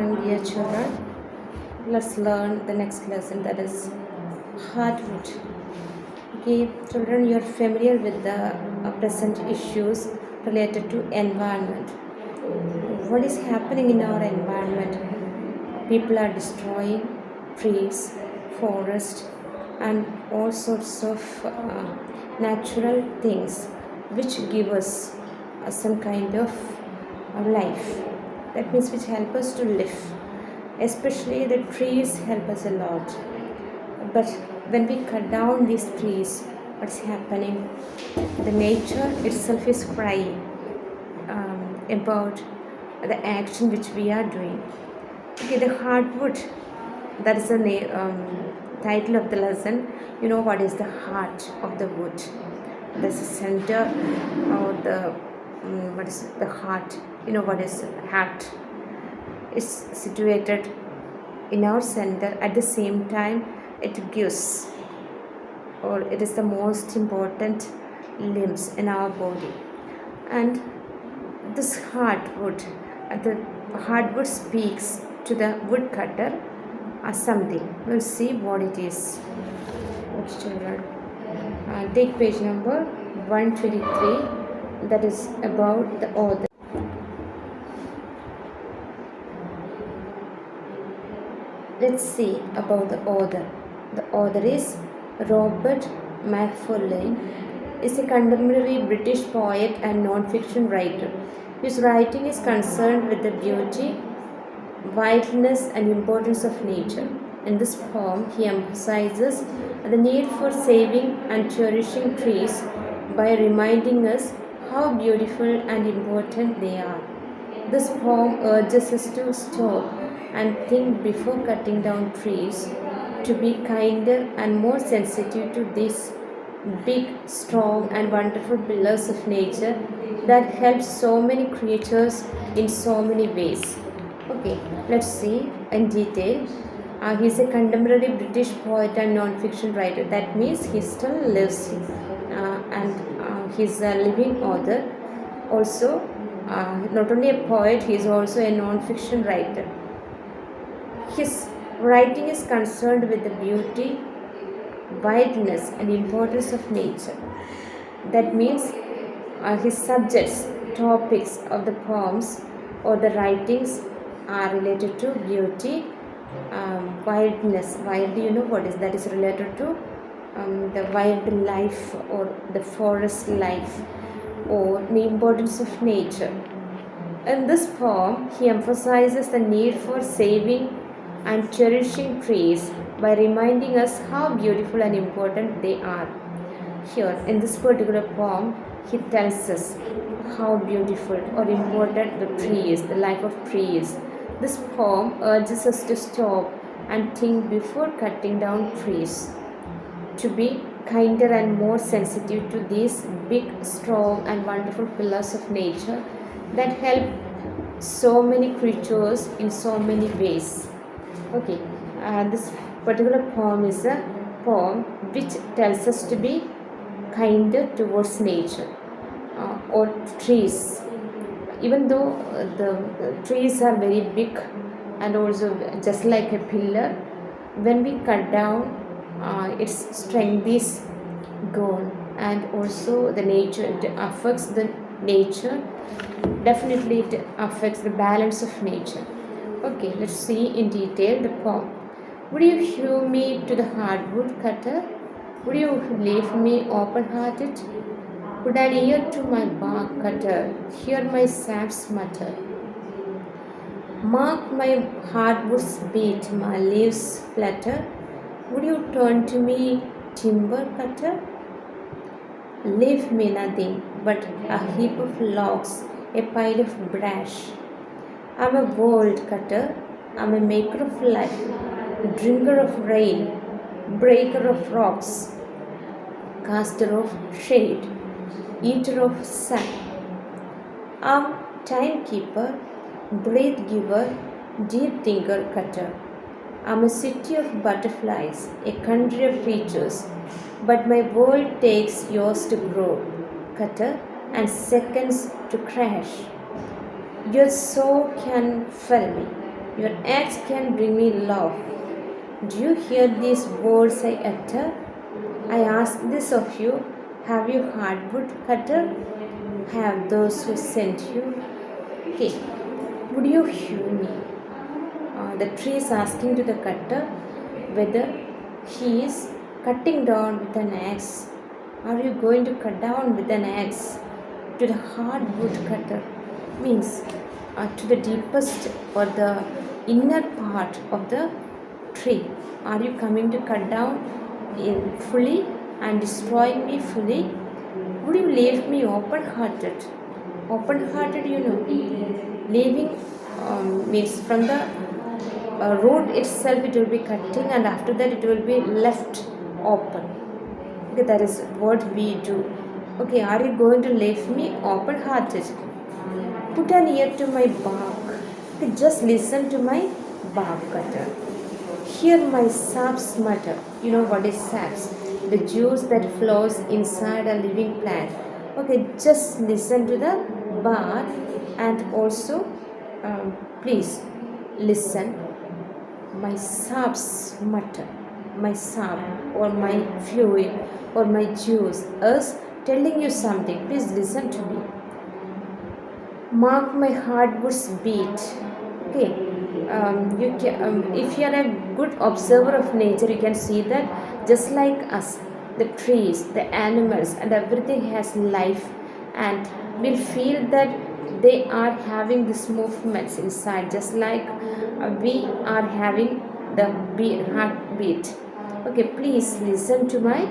morning, dear children. Let's learn the next lesson, that is Heartwood. Okay, children, you're familiar with the present issues related to environment. What is happening in our environment? People are destroying trees, forests, and all sorts of natural things which give us some kind of life. That means which help us to live. Especially the trees help us a lot. But when we cut down these trees, what's happening? The nature itself is crying about the action which we are doing. Okay, the Heartwood, that is the title of the lesson. You know what is the heart of the wood? There's a center, or the what is the heart? You know what is heart? It's situated in our center. At the same time, it gives, or it is the most important limbs in our body. And this hardwood, the hardwood speaks to the woodcutter as something. We'll see what it is. Watch, children. Take page number 123. That is about the author. Let's see about the author. The author is Robert Macfarlane. Is a contemporary British poet and non-fiction writer. His writing is concerned with the beauty, vitalness, and importance of nature. In this poem, he emphasizes the need for saving and cherishing trees by reminding us how beautiful and important they are. This poem urges us to stop and think before cutting down trees, to be kinder and more sensitive to these big, strong, and wonderful pillars of nature that help so many creatures in so many ways. Okay, let's see in detail. He's a contemporary British poet and non-fiction writer. That means he still lives, and he's a living author. Also, not only a poet, he is also a non-fiction writer. His writing is concerned with the beauty, vitalness, and importance of nature. That means his subjects, topics of the poems or the writings are related to beauty, wildness. Wild, you know what is that? Is related to the wildlife or the forest life or the importance of nature. In this poem, he emphasizes the need for saving and cherishing trees by reminding us how beautiful and important they are. Here, in this particular poem, he tells us how beautiful or important the tree is, the life of tree is. This poem urges us to stop and think before cutting down trees, to be kinder and more sensitive to these big, strong, and wonderful pillars of nature that help so many creatures in so many ways. Okay, this particular poem is a poem which tells us to be kinder towards nature or trees. Even though the trees are very big and also just like a pillar, when we cut down, its strength is gone, and also the nature, it affects the nature. Definitely, it affects the balance of nature. Okay, let's see in detail the poem. Would you hew me to the hardwood cutter? Would you leave me open-hearted? Would an ear to my bark cutter hear my saps mutter? Mark my hardwood's beat, my leaves flutter. Would you turn to me, timber cutter? Leave me nothing but a heap of logs, a pile of brash. I'm a bold cutter, I'm a maker of life, drinker of rain, breaker of rocks, caster of shade, eater of sun. I'm timekeeper, breath giver, deep thinker cutter. I'm a city of butterflies, a country of creatures, but my world takes yours to grow, cutter, and seconds to crash. Your soul can fell me. Your acts can bring me love. Do you hear these words I utter? I ask this of you. Have you hardwood cutter? Have those who sent you? Okay, would you hear me? The tree is asking to the cutter whether he is cutting down with an axe. Are you going to cut down with an axe to the hardwood cutter? Means to the deepest or the inner part of the tree. Are you coming to cut down in fully and destroying me fully? Would you leave me open hearted? Open hearted, leaving means from the root itself it will be cutting, and after that it will be left open. Okay, that is what we do. Okay, are you going to leave me open hearted? Put an ear to my bark. Okay, just listen to my bark cutter. Hear my saps mutter. You know what is saps? The juice that flows inside a living plant. Okay, just listen to the bark, and also please listen my saps mutter. My sap or my fluid or my juice is telling you something. Please listen to me. Mark my hardwood's beat. Okay, if you are a good observer of nature, you can see that just like us, the trees, the animals, and everything has life, and we'll feel that they are having these movements inside, just like we are having the heartbeat. Okay, please listen to my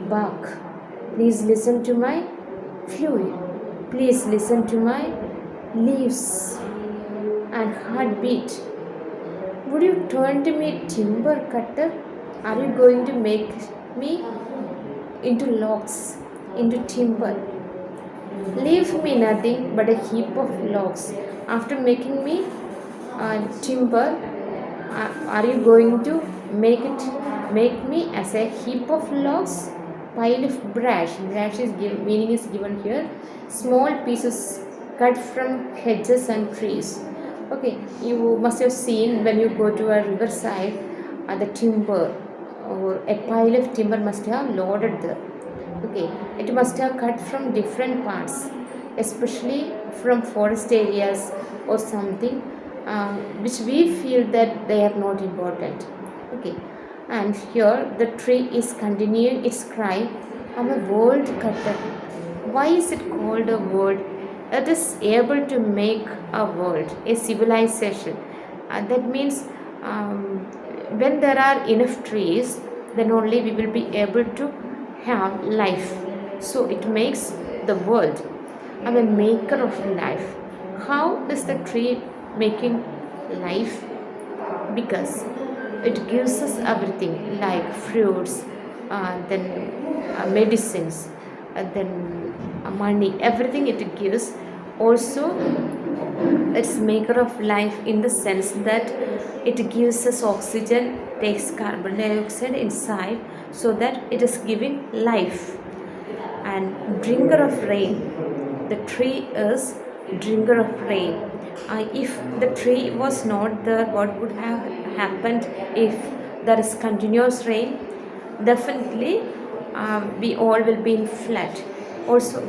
bark. Please listen to my fluid. Please listen to my leaves and heartbeat. Would you turn to me, timber cutter? Are you going to make me into logs, into timber? Leave me nothing but a heap of logs. After making me timber, are you going to make me as a heap of logs? Pile of brash is meaning is given here. Small pieces cut from hedges and trees. Okay, you must have seen when you go to a riverside, the timber or a pile of timber must have loaded there. Okay, it must have cut from different parts, especially from forest areas or something, which we feel that they are not important. Okay, and here the tree is continuing its cry. I'm a world cutter. Why is it called a world? It is able to make a world, a civilization. That means when there are enough trees, then only we will be able to have life. So it makes the world. I'm a maker of life. How is the tree making life? Because it gives us everything like fruits, then medicines, then money, everything it gives. Also, it's maker of life in the sense that it gives us oxygen, takes carbon dioxide inside, so that it is giving life. And drinker of rain, the tree is drinker of rain. If the tree was not there, what would have happened if there is continuous rain? Definitely we all will be in flood. Also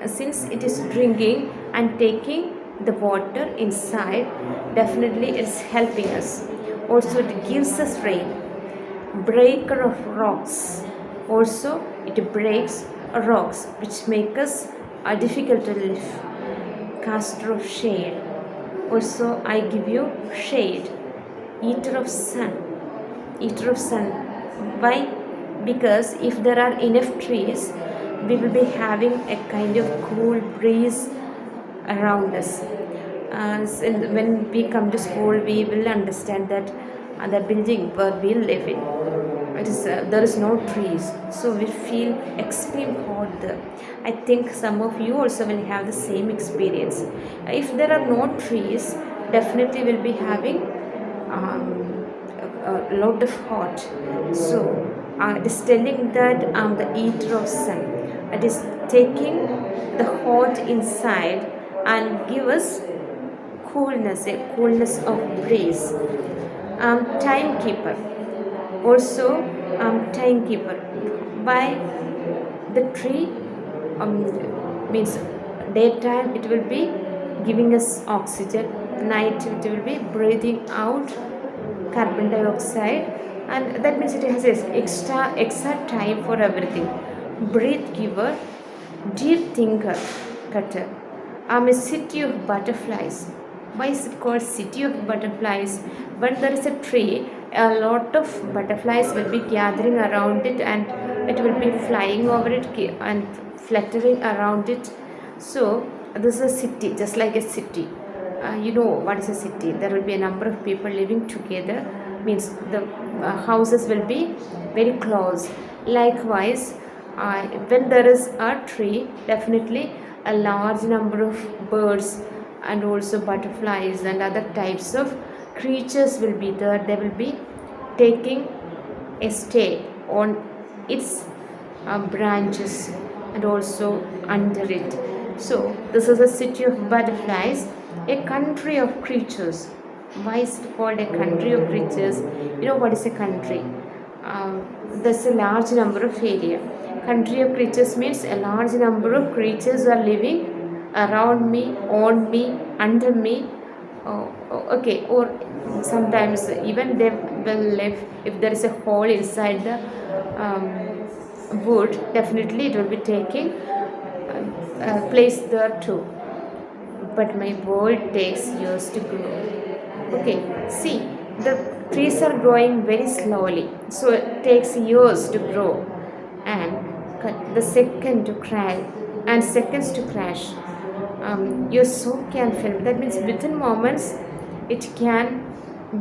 since it is drinking and taking the water inside, definitely it's helping us. Also it gives us rain. Breaker of rocks, also it breaks rocks which make us difficult to live. Caster of shade, also I give you shade. Eater of sun, eater of sun. Why? Because if there are enough trees, we will be having a kind of cool breeze around us. When we come to school, we will understand that the building where we live in, there is no trees, so we feel extreme hot there. I think some of you also will have the same experience. If there are no trees, definitely will be having a lot of hot. So it is telling that I'm the eater of sun. It is taking the hot inside and give us a coolness of breeze. Timekeeper, also timekeeper. By the tree means daytime it will be giving us oxygen, night it will be breathing out carbon dioxide, and that means it has this extra time for everything. Breath giver, deep thinker, cutter. I'm a city of butterflies. Why is it called city of butterflies? When there is a tree, a lot of butterflies will be gathering around it, and it will be flying over it and fluttering around it. So this is a city, just like a city. You know what is a city? There will be a number of people living together, means the houses will be very close. Likewise, when there is a tree, definitely a large number of birds and also butterflies and other types of creatures will be there. They will be taking a stay on its branches and also under it. So this is a city of butterflies, a country of creatures. Why is it called a country of creatures? You know what is a country? There's a large number of area. Country of creatures means a large number of creatures are living around me, on me, under me. Okay, or sometimes even they will live if there is a hole inside the wood. Definitely it will be taking place there too. But my world takes years to grow. Okay, see, the trees are growing very slowly, so it takes years to grow, and the second to crash and seconds to crash. Your soul can fail. That means within moments it can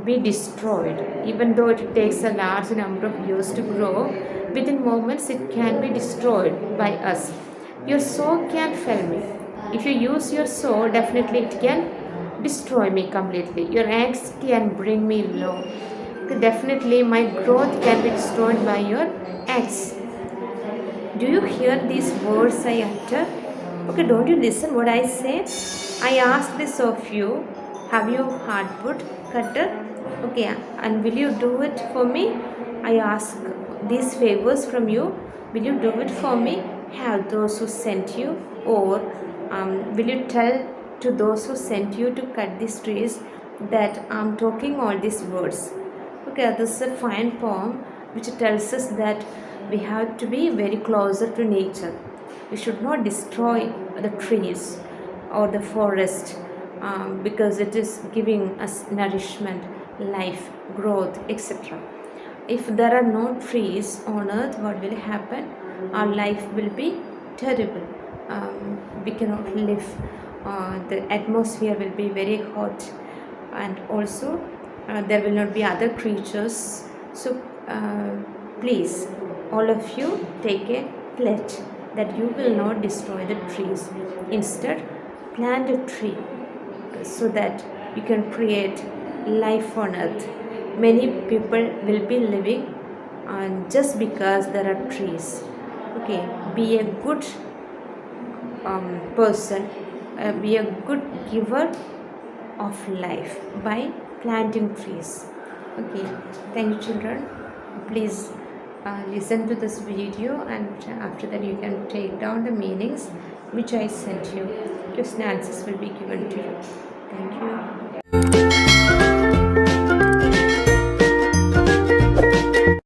be destroyed. Even though it takes a large number of years to grow, within moments it can be destroyed by us. Your soul can fail me. If you use your soul, definitely it can destroy me completely. Your axe can bring me low. Definitely my growth can be destroyed by your axe. Do you hear these words I utter? Okay, don't you listen what I say? I ask this of you. Have you hardwood cutter? Okay, and will you do it for me? I ask these favors from you. Will you do it for me? Have those who sent you, or will you tell to those who sent you to cut these trees that I'm talking all these words? Okay, this is a fine poem which tells us that we have to be very closer to nature. We should not destroy the trees or the forest because it is giving us nourishment, life, growth, etc. If there are no trees on earth, what will happen? Our life will be terrible. We cannot live. The atmosphere will be very hot, and also there will not be other creatures. So please, all of you, take a pledge that you will not destroy the trees. Instead, plant a tree so that you can create life on earth. Many people will be living just because there are trees. Okay, be a good person, be a good giver of life by planting trees. Okay, thank you, children. Please listen to this video, and after that you can take down the meanings which I sent you. Question answers will be given to you. Thank you.